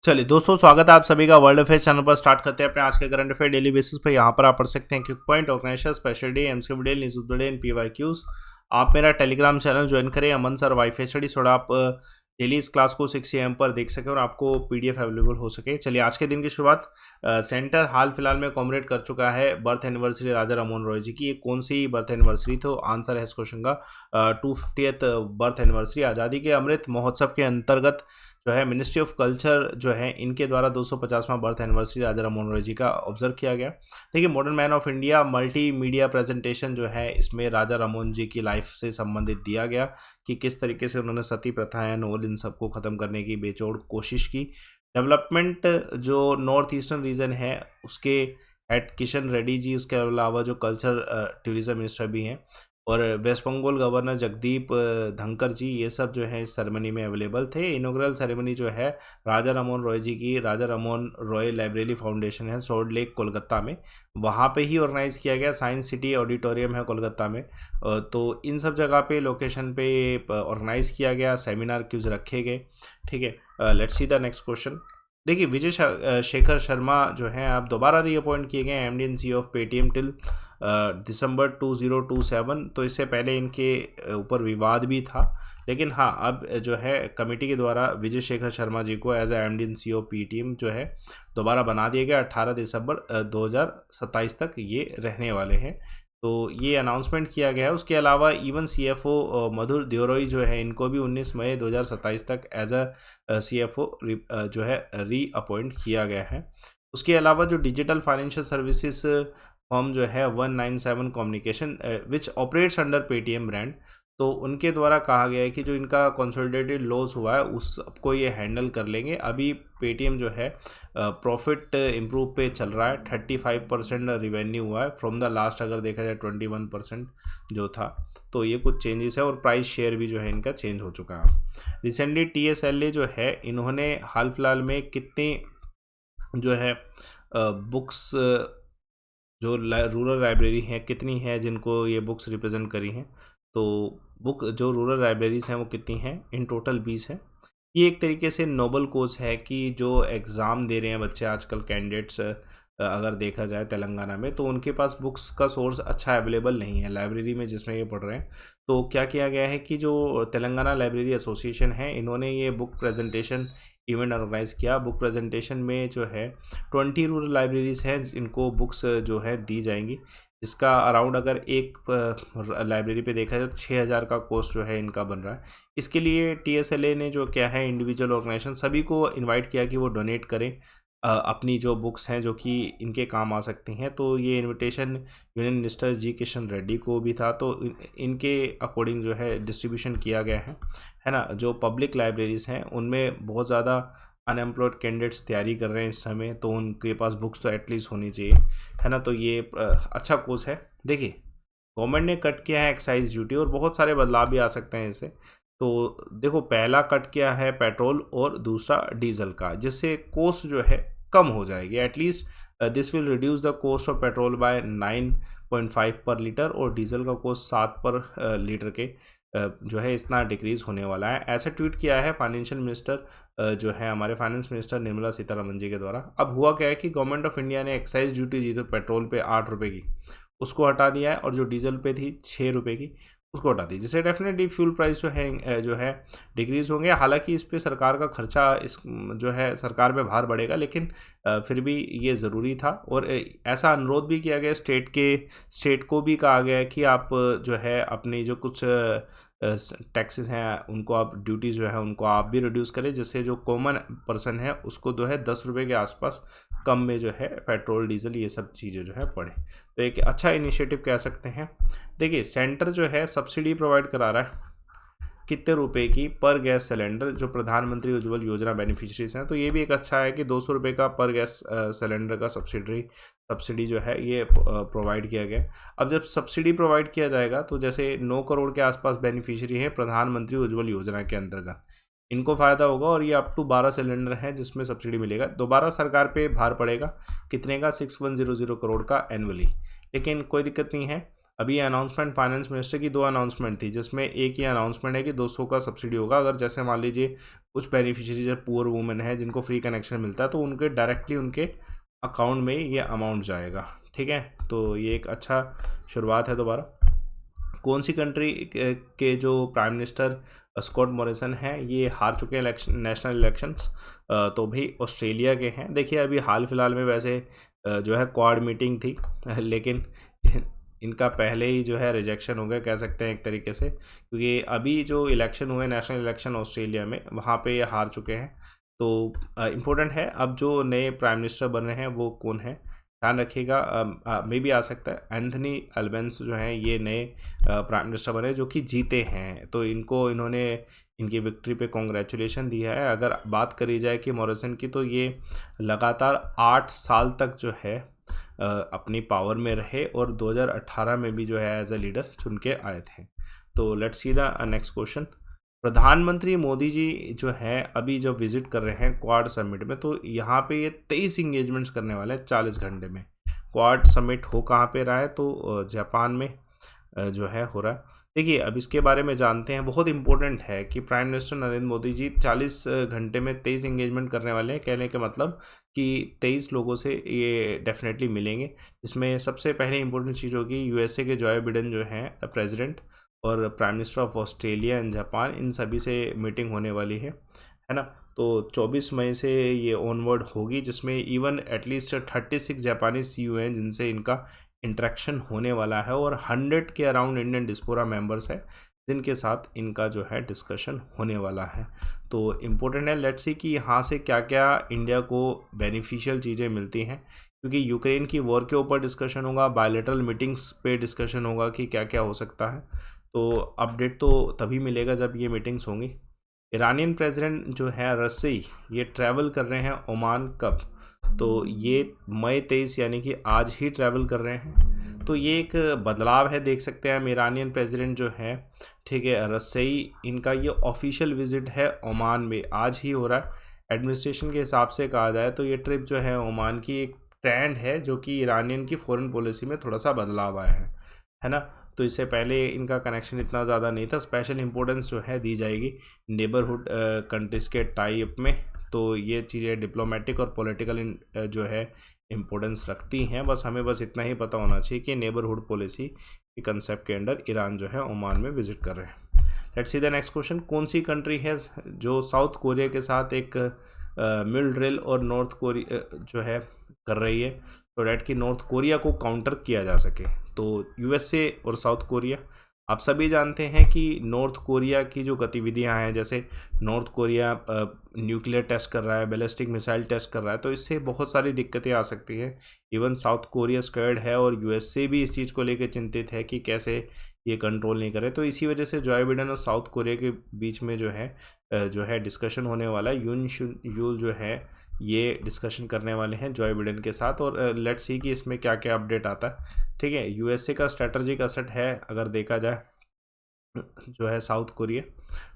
चलिए दोस्तों, स्वागत है आप सभी का वर्ल्ड अफेयर्स चैनल पर। स्टार्ट करते हैं अपने आज के करंट अफेयर डेली बेसिस पे। यहाँ पर आप पढ़ सकते हैं quick point, organisation, special day, MCQ day, news of the day and PYQs. आप मेरा टेलीग्राम चैनल ज्वाइन करें, अमन सर वाईफाई स्टडी, थोड़ा आप डेली इस क्लास को 6 AM पर देख सकें और आपको पीडीएफ अवेलेबल हो सके। चलिए आज के दिन की शुरुआत, सेंटर हाल फिलहाल में कॉमरेड कर चुका है बर्थ एनिवर्सरी राजा राममोहन रॉय जी की। ये कौन सी बर्थ एनिवर्सरी? तो आंसर है इस क्वेश्चन का 250th बर्थ एनिवर्सरी। आज़ादी के अमृत महोत्सव के अंतर्गत जो है मिनिस्ट्री ऑफ कल्चर जो है इनके द्वारा 250वां बर्थ एनिवर्सरी राजा राममोहन रॉय जी का ऑब्जर्व किया गया। देखिए, modern man of India multi media presentation जो है इसमें राजा राममोहन जी की लाइफ से संबंधित दिया गया कि किस तरीके से उन्होंने सती प्रथाएं और इन सबको ख़त्म करने की बेजोड़ कोशिश की। डेवलपमेंट जो नॉर्थ ईस्टर्न रीजन है उसके हेड किशन रेड्डी जी, उसके अलावा जो कल्चर टूरिज्म मिनिस्टर भी हैं, और वेस्ट बंगाल गवर्नर जगदीप धनखड़ जी, ये सब जो है इस सेरेमनी में अवेलेबल थे। इनॉग्रल सेरेमनी जो है राजा राममोहन रॉय जी की राजा राममोहन रॉय लाइब्रेरी फाउंडेशन है सॉल्ट लेक कोलकाता में, वहाँ पे ही ऑर्गेनाइज किया गया। साइंस सिटी ऑडिटोरियम है कोलकाता में। तो इन सब जगह पे लोकेशन पे ऑर्गेनाइज किया गया, सेमिनार क्यूज रखे गए। ठीक है, let's see the next question. देखिए, विजय शेखर शर्मा जो हैं आप दोबारा रीअपॉइंट किए गए MD and C of Paytm till December 2027। तो इससे पहले इनके ऊपर विवाद भी था, लेकिन हाँ अब जो है कमेटी के द्वारा विजय शेखर शर्मा जी को as a MD and C of Paytm जो है दोबारा बना दिया गया। 18 दिसंबर 2027 तक ये रहने वाले हैं, तो ये अनाउंसमेंट किया गया है। उसके अलावा इवन सीएफओ मधुर देओरई जो है इनको भी 19 मई 2027 तक एज अ सीएफओ जो है री अपॉइंट किया गया है। उसके अलावा जो डिजिटल फाइनेंशियल सर्विसेज फर्म जो है 197 communication which operates under Paytm brand, तो उनके द्वारा कहा गया है कि जो इनका कंसोलिडेटेड लॉस हुआ है उस सबको ये हैंडल कर लेंगे। अभी पेटीएम जो है प्रॉफिट इम्प्रूव पे चल रहा है, 35% रिवेन्यू हुआ है फ्रॉम द लास्ट, अगर देखा जाए 21% जो था। तो ये कुछ चेंजेस है और प्राइस शेयर भी जो है इनका चेंज हो चुका है। रिसेंटली टीएसएलए जो है इन्होंने हाल फिलहाल में कितनी जो है बुक्स जो रूरल लाइब्रेरी हैं कितनी हैं जिनको ये बुक्स रिप्रेजेंट करी हैं, तो बुक जो रूरल लाइब्रेरीज हैं वो कितनी हैं? इन टोटल 20 हैं। ये एक तरीके से नोबल कोज है कि जो एग्ज़ाम दे रहे हैं बच्चे आजकल, कैंडिडेट्स अगर देखा जाए तेलंगाना में, तो उनके पास बुक्स का सोर्स अच्छा अवेलेबल नहीं है लाइब्रेरी में जिसमें ये पढ़ रहे हैं। तो क्या किया गया है कि जो तेलंगाना लाइब्रेरी एसोसिएशन है इन्होंने ये बुक प्रेजेंटेशन इवेंट ऑर्गेनाइज़ किया। बुक प्रेजेंटेशन में जो है 20 रूरल लाइब्रेरीज़ हैं इनको बुक्स जो है दी जाएंगी, इसका अराउंड अगर एक लाइब्रेरी पे देखा जाए तो 6000 का कॉस्ट जो है इनका बन रहा है। इसके लिए टीएसएलए ने जो क्या है इंडिविजुअल ऑर्गेनाइजेशन सभी को इनवाइट किया कि वो डोनेट करें अपनी जो बुक्स हैं जो कि इनके काम आ सकती हैं। तो ये इनविटेशन यूनियन मिनिस्टर जी किशन रेड्डी को भी था, तो इनके अकॉर्डिंग जो है डिस्ट्रीब्यूशन किया गया है ना। जो पब्लिक लाइब्रेरीज़ हैं उनमें बहुत ज़्यादा अनएम्प्लॉयड कैंडिडेट्स तैयारी कर रहे हैं इस समय, तो उनके पास बुक्स तो एटलीस्ट होनी चाहिए, है ना। तो ये अच्छा कोर्स है। देखिए, गवर्नमेंट ने कट किया है एक्साइज ड्यूटी और बहुत सारे बदलाव भी आ सकते हैं इससे। तो देखो, पहला कट किया है पेट्रोल और दूसरा डीजल का, जिससे कॉस्ट जो है कम हो जाएगी। At least this will reduce the cost of petrol by 9.5 per litre और डीजल का कॉस्ट 7 पर लीटर के जो है इतना डिक्रीज़ होने वाला है। ऐसा ट्वीट किया है फाइनेंशियल मिनिस्टर जो है हमारे फाइनेंस मिनिस्टर निर्मला सीतारमन जी के द्वारा। अब हुआ क्या है कि गवर्नमेंट ऑफ इंडिया ने एक्साइज ड्यूटी दी तो पेट्रोल पे 8 रुपये की, उसको हटा दिया है, और जो डीजल पे थी 6 रुपये की, उसको हटा दी, जिससे डेफिनेटली फ्यूल प्राइस जो है डिक्रीज़ होंगे। हालांकि इस पे सरकार का खर्चा इस जो है सरकार पे भार बढ़ेगा, लेकिन फिर भी ये ज़रूरी था। और ऐसा अनुरोध भी किया गया स्टेट को भी कहा गया है कि आप जो है अपनी जो कुछ टैक्सेस हैं उनको आप, ड्यूटीज़ जो है उनको आप भी रिड्यूस करें, जिससे जो कॉमन पर्सन है उसको जो है 10 रुपये के आसपास कम में जो है पेट्रोल डीजल ये सब चीज़ें जो है पड़े। तो एक अच्छा इनिशिएटिव कह सकते हैं। देखिए, सेंटर जो है सब्सिडी प्रोवाइड करा रहा है कितने रुपए की पर गैस सिलेंडर, जो प्रधानमंत्री उज्ज्वल योजना बेनिफिशरीज हैं। तो ये भी एक अच्छा है कि 200 रुपये का पर गैस सिलेंडर का सब्सिडी जो है ये प्रोवाइड किया गया। अब जब सब्सिडी प्रोवाइड किया जाएगा तो जैसे 9 करोड़ के आसपास बेनिफिशियरी हैं प्रधानमंत्री उज्ज्वल योजना के अंतर्गत, इनको फ़ायदा होगा। और ये अप टू 12 सिलेंडर हैं जिसमें सब्सिडी मिलेगा। दोबारा सरकार पे भार पड़ेगा कितने का? 6100 करोड़ का एनुअली, लेकिन कोई दिक्कत नहीं है। अभी ये अनाउंसमेंट फाइनेंस मिनिस्टर की 2 अनाउंसमेंट थी, जिसमें एक ये अनाउंसमेंट है कि 200 का सब्सिडी होगा। अगर जैसे मान लीजिए कुछ बेनिफिशियरी जो पुअर वुमेन है जिनको फ्री कनेक्शन मिलता है, तो उनके डायरेक्टली उनके अकाउंट में ये अमाउंट जाएगा। ठीक है, तो ये एक अच्छा शुरुआत है। दोबारा, कौन सी कंट्री के जो प्राइम मिनिस्टर स्कॉट मॉरिसन हैं, ये हार चुके हैं नेशनल इलेक्शंस? तो भाई ऑस्ट्रेलिया के हैं। देखिए, अभी हाल फिलहाल में वैसे जो है क्वाड मीटिंग थी, लेकिन इनका पहले ही जो है रिजेक्शन हो गया, कह सकते हैं एक तरीके से, क्योंकि अभी जो इलेक्शन हुए नेशनल इलेक्शन ऑस्ट्रेलिया में, वहाँ पे ये हार चुके हैं। तो इम्पोर्टेंट है अब जो नए प्राइम मिनिस्टर बन रहे हैं वो कौन है, ध्यान रखिएगा। मे भी आ सकता है एंथनी अल्बेंस जो हैं, ये नए प्राइम मिनिस्टर बने जो कि जीते हैं, तो इन्होंने इनकी विक्ट्री पे कॉन्ग्रेचुलेशन दिया है। अगर बात करी जाए कि मॉरिसन की, तो ये लगातार 8 साल तक जो है अपनी पावर में रहे और 2018 में भी जो है एज ए लीडर चुन के आए थे। तो let's see the next question. प्रधानमंत्री मोदी जी जो है अभी जब विजिट कर रहे हैं क्वाड समिट में, तो यहाँ पे ये 23 इंगेजमेंट्स करने वाले हैं 40 घंटे में। क्वाड समिट हो कहाँ पे रहा है, तो जापान में जो है हो रहा है। देखिए, अब इसके बारे में जानते हैं। बहुत इंपॉर्टेंट है कि प्राइम मिनिस्टर नरेंद्र मोदी जी 40 घंटे में 23 इंगेजमेंट करने वाले हैं। कहने का मतलब कि 23 लोगों से ये डेफिनेटली मिलेंगे, जिसमें सबसे पहले इंपॉर्टेंट चीज़ होगी यूएसए के जॉय बिडेन जो हैं प्रेसिडेंट, और prime minister of Australia and Japan, इन सभी से मीटिंग होने वाली है ना। तो 24 मई से ये ऑनवर्ड होगी, जिसमें इवन एटलीस्ट 36 जापानी सीईओ हैं जिनसे इनका इंटरेक्शन होने वाला है, और 100 के अराउंड इंडियन डिस्पोरा मेंबर्स हैं जिनके साथ इनका जो है डिस्कशन होने वाला है। तो इम्पोर्टेंट है, लेट्स सी कि यहाँ से क्या क्या इंडिया को बेनिफिशियल चीज़ें मिलती हैं, क्योंकि यूक्रेन की वॉर के ऊपर डिस्कशन होगा, बायलैटरल मीटिंग्स पे डिस्कशन होगा कि क्या क्या हो सकता है। तो अपडेट तो तभी मिलेगा जब ये मीटिंग्स होंगी। ईरानियन प्रेसिडेंट जो है रस्सी, ये ट्रैवल कर रहे हैं ओमान कब, तो ये मई 23 यानी कि आज ही ट्रैवल कर रहे हैं। तो ये एक बदलाव है, देख सकते हैं हम। ईरानियन प्रेसिडेंट जो है, ठीक है, रस्सी, इनका ये ऑफिशियल विजिट है ओमान में, आज ही हो रहा है। एडमिनिस्ट्रेशन के हिसाब से कहा जाए तो ये ट्रिप जो है ओमान की एक ट्रेंड है, जो कि ईरानियन की फॉरेन पॉलिसी में थोड़ा सा बदलाव आया है ना। तो इससे पहले इनका कनेक्शन इतना ज़्यादा नहीं था। स्पेशल इंपॉर्टेंस जो है दी जाएगी नेबरहुड कंट्रीज़ के टाई अप में। तो ये चीज़ें डिप्लोमेटिक और पॉलिटिकल जो है इम्पोर्टेंस रखती हैं। हमें इतना ही पता होना चाहिए कि नेबरहुड पॉलिसी के कंसेप्ट के अंडर ईरान जो है ओमान में विजिट कर रहे हैं। Let's see the next question. कौन सी कंट्री है जो साउथ कोरिया के साथ एक मिल ड्रिल और नॉर्थ कोरिया जो है कर रही है, तो डैट कि नॉर्थ कोरिया को काउंटर किया जा सके? तो यूएसए और साउथ कोरिया। आप सभी जानते हैं कि नॉर्थ कोरिया की जो गतिविधियां हैं, जैसे नॉर्थ कोरिया न्यूक्लियर टेस्ट कर रहा है, बैलिस्टिक मिसाइल टेस्ट कर रहा है, तो इससे बहुत सारी दिक्कतें आ सकती हैं। इवन साउथ कोरिया स्क्वेयर्ड है और यूएसए भी इस चीज़ को लेकर चिंतित है कि कैसे ये कंट्रोल नहीं करे। तो इसी वजह से जॉय बिडेन और साउथ कोरिया के बीच में जो है डिस्कशन होने वाला है। यून यूल जो है ये डिस्कशन करने वाले हैं जॉय बिडेन के साथ, और लेट्स सी कि इसमें क्या क्या अपडेट आता है। ठीक है, यूएसए का स्ट्रेटजिक एसेट है अगर देखा जाए जो है साउथ कोरिया,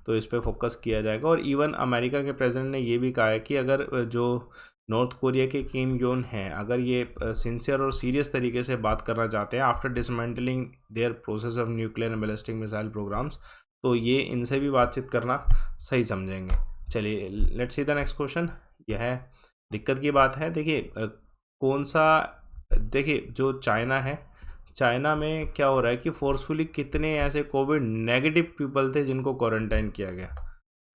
तो इस पर फोकस किया जाएगा। और इवन अमेरिका के प्रेसिडेंट ने ये भी कहा है कि अगर जो नॉर्थ कोरिया के किम जोन हैं, अगर ये सिंसियर और सीरियस तरीके से बात करना चाहते हैं after dismantling their process of nuclear and ballistic missile programmes, तो ये इनसे भी बातचीत करना सही समझेंगे। चलिए let's see the next question. यह दिक्कत की बात है। देखिए देखिए जो चाइना है, चाइना में क्या हो रहा है कि फोर्सफुली कितने ऐसे कोविड नेगेटिव पीपल थे जिनको क्वारंटाइन किया गया।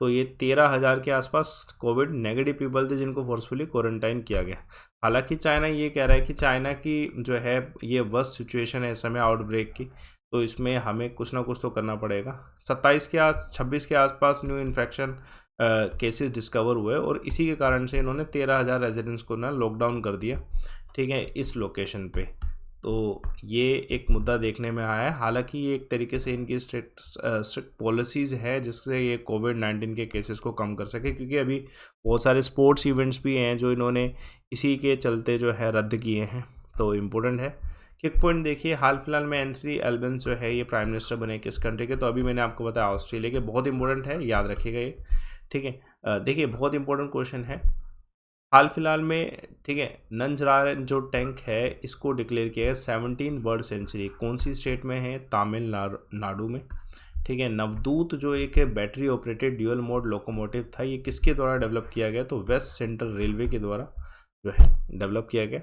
तो ये 13,000 के आसपास कोविड नेगेटिव पीपल थे जिनको फोर्सफुली क्वारंटाइन किया गया। हालांकि चाइना ये कह रहा है कि चाइना की जो है ये वर्स्ट सिचुएशन है इस समय आउटब्रेक की, तो इसमें हमें कुछ ना कुछ तो करना पड़ेगा। 26 के आसपास न्यू इन्फेक्शन केसेस डिस्कवर हुए, और इसी के कारण से इन्होंने 13,000 रेजिडेंट्स को ना लॉकडाउन कर दिया, ठीक है, इस लोकेशन पे। तो ये एक मुद्दा देखने में आया है। हालांकि ये एक तरीके से इनकी स्ट्रिक्ट पॉलिसीज़ है जिससे ये कोविड-19 के केसेस को कम कर सके, क्योंकि अभी बहुत सारे स्पोर्ट्स इवेंट्स भी हैं जो इन्होंने इसी के चलते जो है रद्द किए हैं। तो इम्पोर्टेंट है कि एक पॉइंट देखिए, हाल फिलहाल में एंथनी अल्बेंस जो है ये प्राइम मिनिस्टर बने किस कंट्री के, तो अभी मैंने आपको बताया ऑस्ट्रेलिया के। बहुत इंपॉर्टेंट है, याद रखिएगा ये, ठीक है। देखिए बहुत इंपॉर्टेंट क्वेश्चन है हाल फिलहाल में, ठीक है, नंजरार जो टैंक है इसको डिक्लेयर किया है 17th वर्ल्ड सेंचुरी। कौन सी स्टेट में है? तमिलनाडु में। ठीक है, नवदूत जो एक battery operated dual mode locomotive था, ये किसके द्वारा डेवलप किया गया? तो वेस्ट सेंट्रल रेलवे के द्वारा जो है डेवलप किया गया।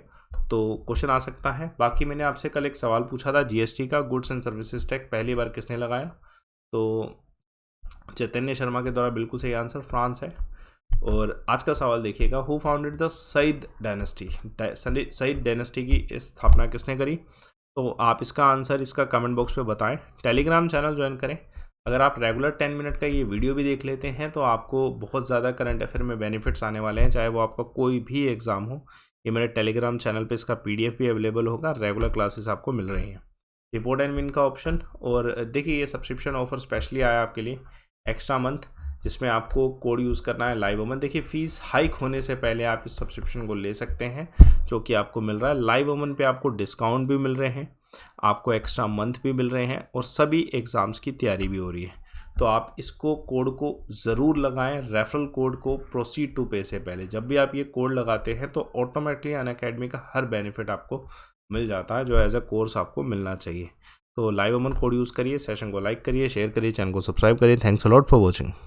तो क्वेश्चन आ सकता है। बाकी मैंने आपसे कल एक सवाल पूछा था जीएसटी का, गुड्स एंड सर्विसेज टैक्स पहली बार किसने लगाया? तो चैतन्य शर्मा के द्वारा। बिल्कुल सही आंसर फ्रांस है। और आज का सवाल देखिएगा, who founded the Sayyid dynasty? Sayyid dynasty की स्थापना किसने करी? तो आप इसका आंसर इसका कमेंट बॉक्स पे बताएं। टेलीग्राम चैनल ज्वाइन करें। अगर आप रेगुलर 10 मिनट का ये वीडियो भी देख लेते हैं तो आपको बहुत ज़्यादा करंट अफेयर में बेनिफिट्स आने वाले हैं, चाहे वो आपका कोई भी एग्ज़ाम हो। ये मेरे टेलीग्राम चैनल पे इसका पीडीएफ भी अवेलेबल होगा, रेगुलर क्लासेस आपको मिल रही हैं। रिपोर्ट एंड विन का ऑप्शन। और देखिए ये सब्सक्रिप्शन ऑफर स्पेशली आया आपके लिए एक्स्ट्रा मंथ, जिसमें आपको कोड यूज़ करना है लाइव ओमन। देखिए फीस हाइक होने से पहले आप इस सब्सक्रिप्शन को ले सकते हैं जो कि आपको मिल रहा है। लाइव ओमन पे आपको डिस्काउंट भी मिल रहे हैं, आपको एक्स्ट्रा मंथ भी मिल रहे हैं और सभी एग्ज़ाम्स की तैयारी भी हो रही है। तो आप इसको कोड को ज़रूर लगाएं, रेफरल कोड को प्रोसीड टू पे से पहले। जब भी आप ये कोड लगाते हैं तो ऑटोमेटिकली अनअकैडमी का हर बेनिफिट आपको मिल जाता है जो एज अ कोर्स आपको मिलना चाहिए। तो लाइव ओमन कोड यूज़ करिए, सेशन को लाइक करिए, शेयर करिए, चैनल को सब्सक्राइब करिए। Thanks a lot for watching.